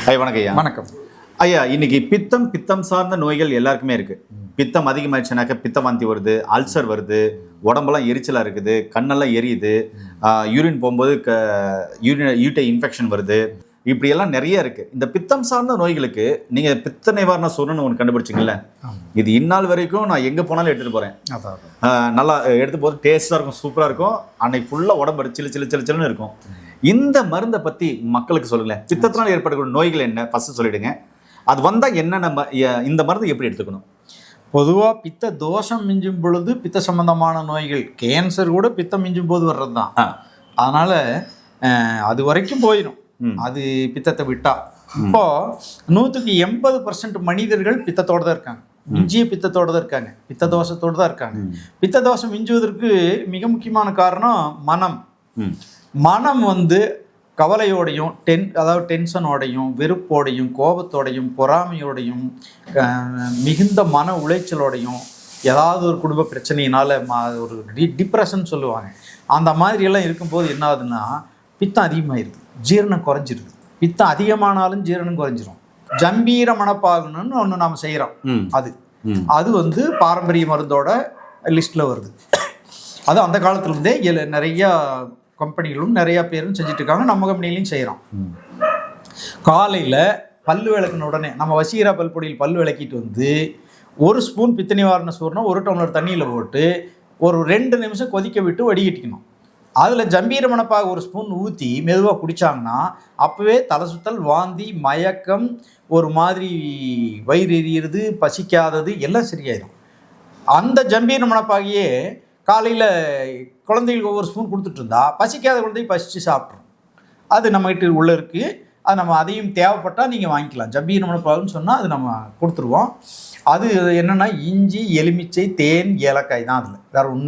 ஐயா வணக்கம் ஐயா. வணக்கம் ஐயா, இன்னைக்கு பித்தம் சார்ந்த நோய்கள் எல்லாருக்குமே இருக்கு. பித்தம் அதிகமாயிடுச்சுனாக்க பித்த வாந்தி வருது, அல்சர் வருது, உடம்பெல்லாம் எரிச்சலா இருக்குது, கண்ணெல்லாம் எரியுது, யூரின் போகும்போது யூட்டை இன்ஃபெக்ஷன் வருது, இப்படியெல்லாம் நிறைய இருக்கு. இந்த பித்தம் சார்ந்த நோய்களுக்கு நீங்க பித்த நிவாரண சூரணம் ஒன்று கண்டுபிடிச்சிங்கல்ல, இது இந்நாள் வரைக்கும் நான் எங்க போனாலும் எடுத்துட்டு போறேன். நல்லா எடுத்து போது டேஸ்டா இருக்கும், சூப்பரா இருக்கும். அன்னைக்கு ஃபுல்லா உடம்பு சிலு சிலு சிலு சிலுன்னு இருக்கும். இந்த மருந்தை பத்தி மக்களுக்கு சொல்லுங்களேன். பித்தத்தினால் ஏற்படக்கூடிய நோய்கள் என்ன ஃபர்ஸ்ட் சொல்லிடுங்க. அது வந்தா என்ன, நம்ம இந்த மருந்து எப்படி எடுத்துக்கணும்? பொதுவாக பித்த தோஷம் மிஞ்சும் பொழுது பித்த சம்பந்தமான நோய்கள், கேன்சர் கூட பித்தம் மிஞ்சும் போது வர்றது தான். அதனால அது வரைக்கும் போயிடும் அது பித்தத்தை விட்டா. இப்போ 180% மனிதர்கள் பித்தத்தோடு தான் இருக்காங்க, மிஞ்சிய பித்தத்தோடு தான் இருக்காங்க, பித்த தோஷத்தோடு தான் இருக்காங்க. பித்த தோஷம் மிஞ்சுவதற்கு மிக முக்கியமான காரணம் மனம் கவலையோடையும் அதாவது டென்ஷனோடையும் வெறுப்போடையும் கோபத்தோடையும் பொறாமையோடையும் மிகுந்த மன உளைச்சலோடையும் ஏதாவது ஒரு குடும்ப பிரச்சனையினால ஒரு டிப்ரெஷன் சொல்லுவாங்க. அந்த மாதிரியெல்லாம் இருக்கும்போது என்ன ஆகுதுன்னா பித்தம் அதிகமாகிடுது, ஜீரணம் குறைஞ்சிருது. பித்தம் அதிகமானாலும் ஜீரணம் குறைஞ்சிரும். ஜம்பீர மனப்பாகுன்னு ஒன்று நாம் செய்கிறோம். அது பாரம்பரிய மருந்தோட லிஸ்ட்டில் வருது. அது அந்த காலத்துலேருந்தே நிறையா கம்பெனிகளும் நிறையா பேரும் செஞ்சுட்டு இருக்காங்க. நம்ம கம்பெனிலையும் செய்கிறோம். காலையில் பல்லு விளக்குன உடனே நம்ம வசீகரா பல்பொடியில் பல்லு விளக்கிட்டு ஒரு ஸ்பூன் பித்த நிவாரண சூரணம் 1 டம்ளர் தண்ணியில் போட்டு ஒரு 2 நிமிஷம் கொதிக்க விட்டு வடிகட்டிக்கணும். அதில் ஜம்பீர மணப்பாக 1 ஸ்பூன் ஊற்றி மெதுவாக குடித்தாங்கன்னா அப்போவே தலை சுத்தல், வாந்தி, மயக்கம், ஒரு மாதிரி வயிறு எரியிறது, பசிக்காதது எல்லாம் சரியாயிடும். அந்த ஜம்பீர மணப்பாகையே காலையில் குழந்தைகளுக்கு 1 ஸ்பூன் கொடுத்துட்டு இருந்தா பசிக்காத குழந்தைக்கு பசித்து சாப்பிட்றோம். அது நம்மகிட்ட உள்ளே இருக்குது. அது நம்ம அதையும் தேவைப்பட்டால் நீங்கள் வாங்கிக்கலாம். ஜம்பீர மணப்பாகுன்னு சொன்னால் அது நம்ம கொடுத்துருவோம். அது என்னென்னா இஞ்சி, எலுமிச்சை, தேன், ஏலக்காய் தான் அதில், வேறு ஒன்றும்